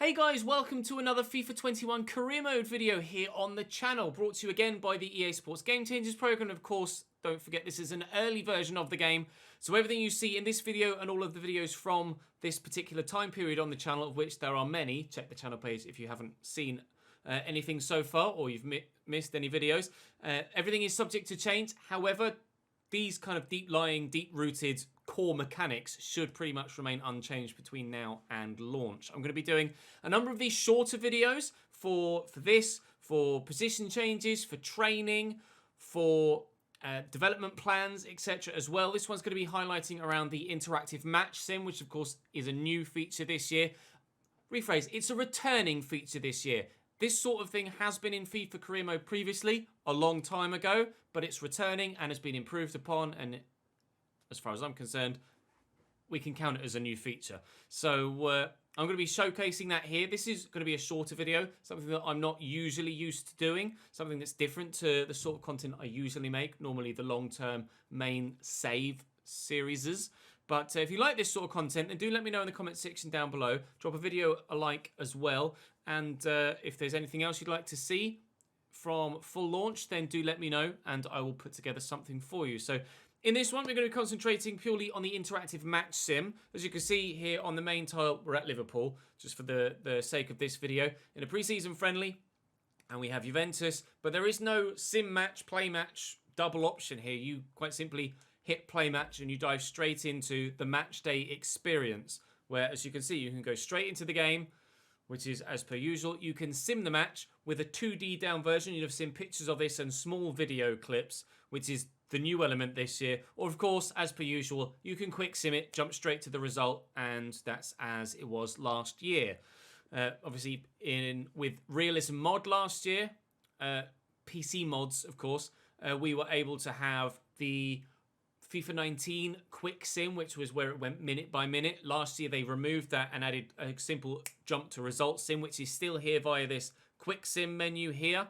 Hey guys, welcome to another FIFA 21 career mode video here on the channel, brought to you again by the EA Sports Game Changers program. Of course, don't forget this is an early version of the game, so everything you see in this video and all of the videos from this particular time period on the channel, of which there are many, check the channel page if you haven't seen anything so far or you've missed any videos. Everything is subject to change. However, these kind of deep-lying, deep-rooted core mechanics should pretty much remain unchanged between now and launch. I'm going to be doing a number of these shorter videos for this, for position changes, for training, for development plans, etc. as well. This one's going to be highlighting around the interactive match sim, which of course is a new feature this year. Rephrase, it's a returning feature this year. This sort of thing has been in FIFA Career Mode previously, a long time ago, but it's returning and has been improved upon, as far as I'm concerned, we can count it as a new feature. So I'm going to be showcasing that here. This is going to be a shorter video, something that I'm not usually used to doing, something that's different to the sort of content I usually make, normally the long-term main save series. But if you like this sort of content, then do let me know in the comment section down below. Drop a video a like as well. And if there's anything else you'd like to see from full launch, then do let me know and I will put together something for you. So in this one, we're going to be concentrating purely on the interactive match sim. As you can see here on the main tile, we're at Liverpool, just for the sake of this video, in a pre-season friendly. And we have Juventus, but there is no sim match, play match, double option here. You quite simply hit play match and you dive straight into the match day experience, where, as you can see, you can go straight into the game, which is as per usual. You can sim the match with a 2D down version. You'll have seen pictures of this and small video clips, which is the new element this year. Or, of course, as per usual, you can quick sim it, jump straight to the result, and that's as it was last year. Obviously, with Realism Mod last year, PC mods, of course, we were able to have the FIFA 19 quick sim, which was where it went minute by minute. Last year, they removed that and added a simple jump to result sim, which is still here via this quick sim menu here.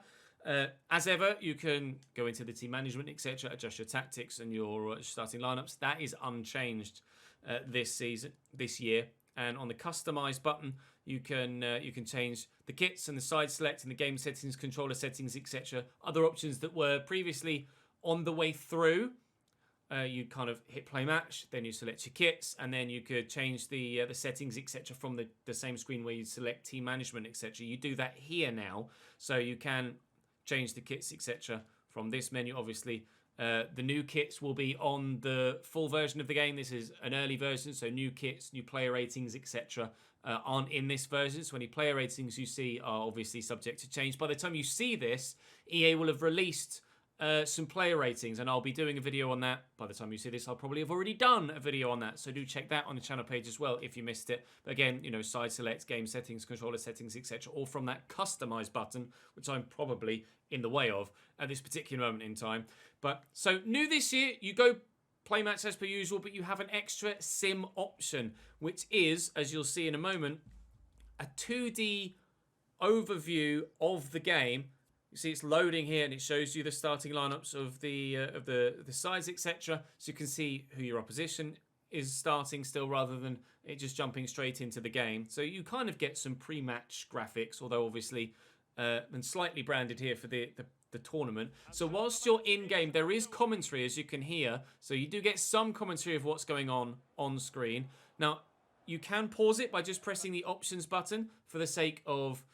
As ever, you can go into the team management, etc., adjust your tactics and your starting lineups. That is unchanged this year. And on the customize button, you can change the kits and the side select and the game settings, controller settings, etc. Other options that were previously on the way through. You kind of hit play match, then you select your kits, and then you could change the settings, etc. from the same screen where you select team management, etc. You do that here now, so you can change the kits, etc. from this menu. Obviously, the new kits will be on the full version of the game. This is an early version, so new kits, new player ratings, etc. Aren't in this version. So any player ratings you see are obviously subject to change. By the time you see this, EA will have released some player ratings, and I'll be doing a video on that. By the time you see this, I'll probably have already done a video on that, so do check that on the channel page as well if you missed it. But again, you know, side select, game settings, controller settings, etc., all from that customize button, which I'm probably in the way of at this particular moment in time. But so new this year, you go play match as per usual, but you have an extra sim option, which is, as you'll see in a moment, a 2D overview of the game. You see it's loading here and it shows you the starting lineups of the sides, etc. So you can see who your opposition is starting still, rather than it just jumping straight into the game. So you kind of get some pre-match graphics, although obviously and slightly branded here for the tournament. So whilst you're in-game, there is commentary, as you can hear. So you do get some commentary of what's going on screen. Now, you can pause it by just pressing the options button for the sake of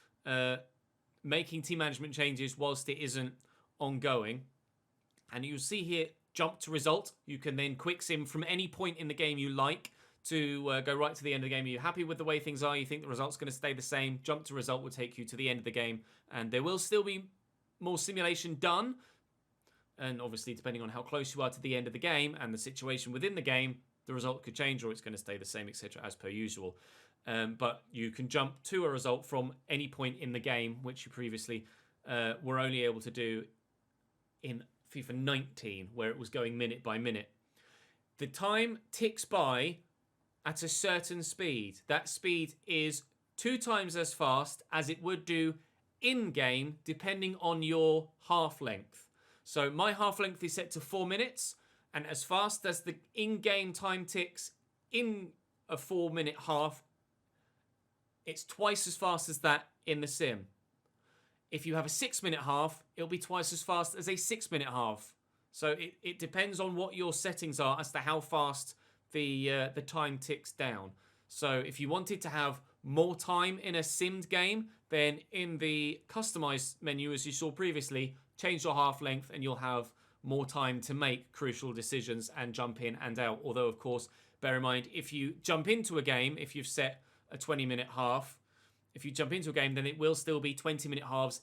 making team management changes whilst it isn't ongoing. And you'll see here, jump to result. You can then quick sim from any point in the game you like to go right to the end of the game. Are you happy with the way things are? You think the result's going to stay the same? Jump to result will take you to the end of the game. And there will still be more simulation done. And obviously, depending on how close you are to the end of the game and the situation within the game, the result could change or it's going to stay the same, etc., as per usual. But you can jump to a result from any point in the game, which you previously were only able to do in FIFA 19, where it was going minute by minute. The time ticks by at a certain speed. That speed is 2 times as fast as it would do in-game, depending on your half length. So my half length is set to 4 minutes, and as fast as the in-game time ticks in a 4-minute half, it's twice as fast as that in the sim. If you have a 6-minute half, it'll be twice as fast as a 6-minute half. So it depends on what your settings are as to how fast the time ticks down. So if you wanted to have more time in a simmed game, then in the customized menu, as you saw previously, change your half length and you'll have more time to make crucial decisions and jump in and out. Although, of course, bear in mind, if you jump into a game, if you've set a 20-minute half, if you jump into a game, then it will still be 20-minute halves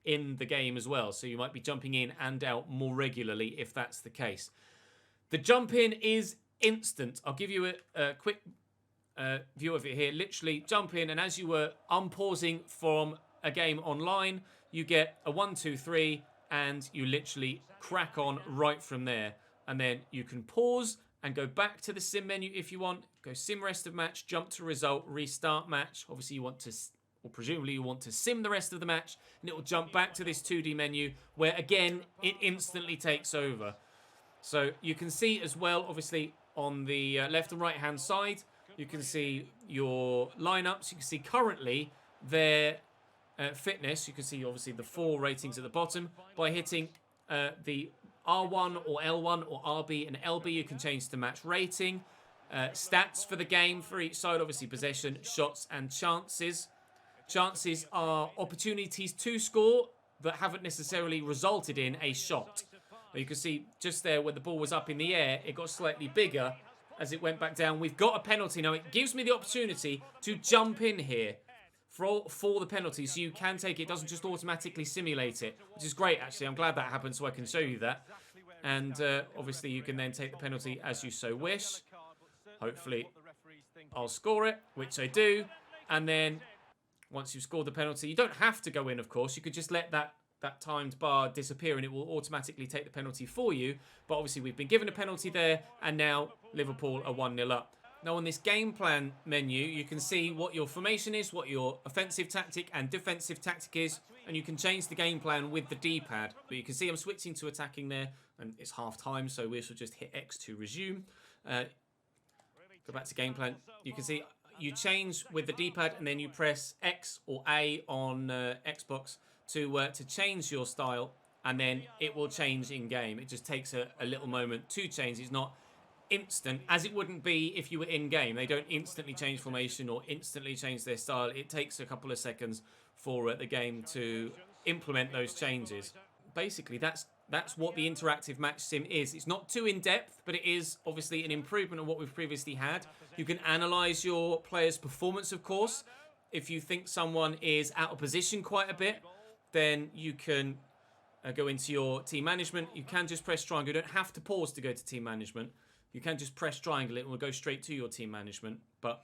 in the game as well. So you might be jumping in and out more regularly if that's the case. The jump in is instant. I'll give you a quick view of it here. Literally jump in, and as you were unpausing from a game online, you get a 1, 2, 3, and you literally crack on right from there. And then you can pause and go back to the sim menu if you want. Go sim rest of match, jump to result, restart match. Obviously you want to, or presumably you want to sim the rest of the match, and it will jump back to this 2D menu where again it instantly takes over. So you can see as well, obviously on the left and right hand side, you can see your lineups. You can see currently their fitness. You can see obviously the 4 ratings at the bottom. By hitting the R1 or L1 or RB and LB, you can change the match rating. Stats for the game for each side, obviously possession, shots and chances. Chances are opportunities to score that haven't necessarily resulted in a shot. You can see just there when the ball was up in the air, it got slightly bigger as it went back down. We've got a penalty now. It gives me the opportunity to jump in here for the penalty, so you can take it. It doesn't just automatically simulate it, which is great, actually. I'm glad that happened so I can show you that. And obviously you can then take the penalty as you so wish. Hopefully I'll score it, which I do. And then once you've scored the penalty, you don't have to go in, of course. You could just let that timed bar disappear and it will automatically take the penalty for you. But obviously we've been given a penalty there, and now Liverpool are 1-0 up. Now on this game plan menu, you can see what your formation is, what your offensive tactic and defensive tactic is, and you can change the game plan with the D-pad. But you can see I'm switching to attacking there, and it's half time, so we shall just hit X to resume. Go back to game plan. You can see you change with the D-pad, and then you press X or A on Xbox to change your style, and then it will change in game. It just takes a little moment to change. It's not instant, as it wouldn't be if you were in game. They don't instantly change formation or instantly change their style. It takes a couple of seconds for the game to implement those changes. Basically, that's what the interactive match sim is. It's not too in-depth, but it is obviously an improvement on what we've previously had. You can analyze your player's performance, of course. If you think someone is out of position quite a bit, then you can go into your team management. You can just press triangle. You don't have to pause to go to team management. You can just press triangle. It will go straight to your team management. But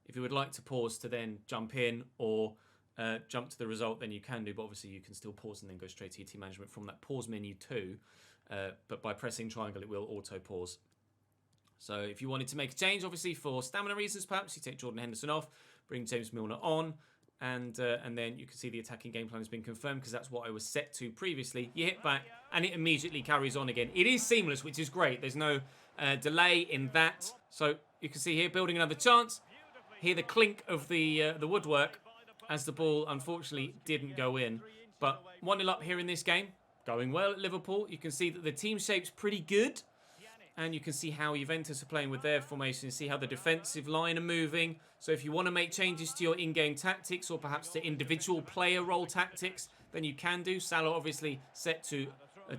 if you would like to pause to then jump in or jump to the result, then you can do. But obviously you can still pause and then go straight to your team management from that pause menu too. But by pressing triangle, it will auto pause. So if you wanted to make a change, obviously for stamina reasons, perhaps you take Jordan Henderson off, bring James Milner on, and then you can see the attacking game plan has been confirmed because that's what I was set to previously. You hit back and it immediately carries on again. It is seamless, which is great. There's no delay in that. So you can see here, building another chance. Hear the clink of the woodwork as the ball unfortunately didn't go in. But 1-0 up here in this game. Going well at Liverpool. You can see that the team shape's pretty good. And you can see how Juventus are playing with their formation. See how the defensive line are moving. So if you want to make changes to your in-game tactics or perhaps to individual player role tactics, then you can do. Salah obviously set to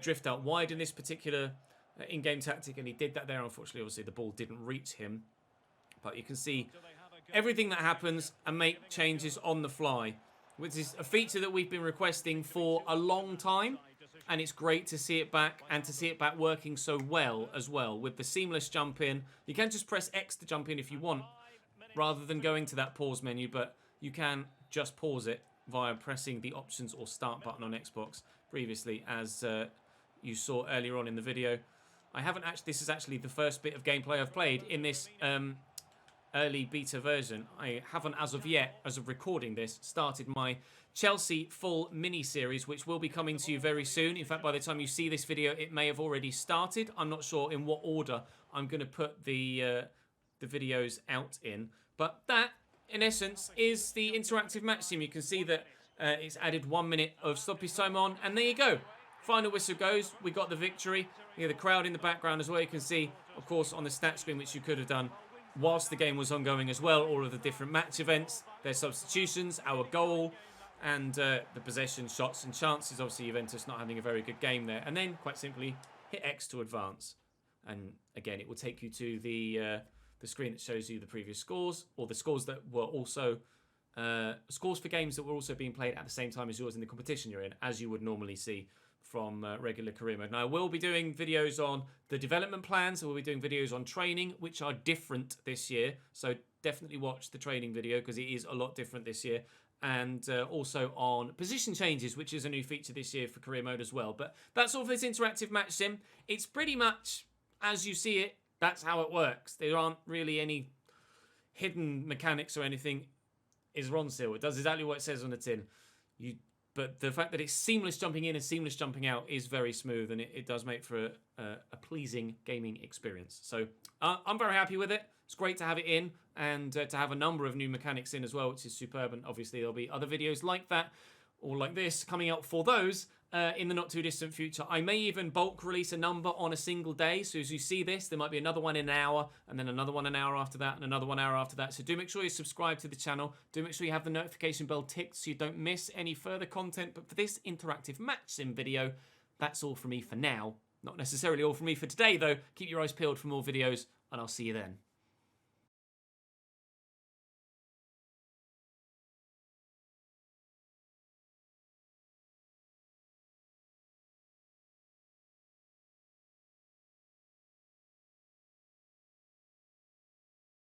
drift out wide in this particular in-game tactic, and he did that there. Unfortunately, obviously, the ball didn't reach him. But you can see everything that happens and make changes on the fly, which is a feature that we've been requesting for a long time. And it's great to see it back, and to see it back working so well as well with the seamless jump in. You can just press X to jump in if you want, rather than going to that pause menu, but you can just pause it via pressing the options or start button on Xbox previously, as you saw earlier on in the video. I haven't actually, this is actually the first bit of gameplay I've played in this early beta version. I haven't, as of yet, as of recording this, started my Chelsea full mini-series, which will be coming to you very soon. In fact, by the time you see this video, it may have already started. I'm not sure in what order I'm going to put the videos out in. But that in essence, is the interactive match sim. You can see that it's added 1 minute of stoppage time on, and there you go. Final whistle goes. We got the victory. You have the crowd in the background as well. You can see, of course, on the stat screen, which you could have done whilst the game was ongoing as well, all of the different match events, their substitutions, our goal, and the possession, shots, and chances. Obviously, Juventus not having a very good game there. And then, quite simply, hit X to advance. And again, it will take you to the screen that shows you the previous scores, or the scores that were also scores for games that were also being played at the same time as yours in the competition you're in, as you would normally see from regular career mode. Now, I will be doing videos on the development plans. I will be doing videos on training, which are different this year. So definitely watch the training video because it is a lot different this year. And also on position changes, which is a new feature this year for career mode as well. But that's all for this interactive match sim. It's pretty much as you see it. That's how it works. There aren't really any hidden mechanics or anything. Is Ron still? It does exactly what it says on the tin. But the fact that it's seamless jumping in and seamless jumping out is very smooth, and it does make for a pleasing gaming experience. So I'm very happy with it. It's great to have it in, and to have a number of new mechanics in as well, which is superb. And obviously there'll be other videos like that, or like this, coming out for those in the not too distant future. I may even bulk release a number on a single day. So as you see this, there might be another one in an hour, and then another one an hour after that, and another 1 hour after that. So do make sure you subscribe to the channel. Do make sure you have the notification bell ticked so you don't miss any further content. But for this interactive match sim video, that's all from me for now. Not necessarily all from me for today, though. Keep your eyes peeled for more videos, and I'll see you then.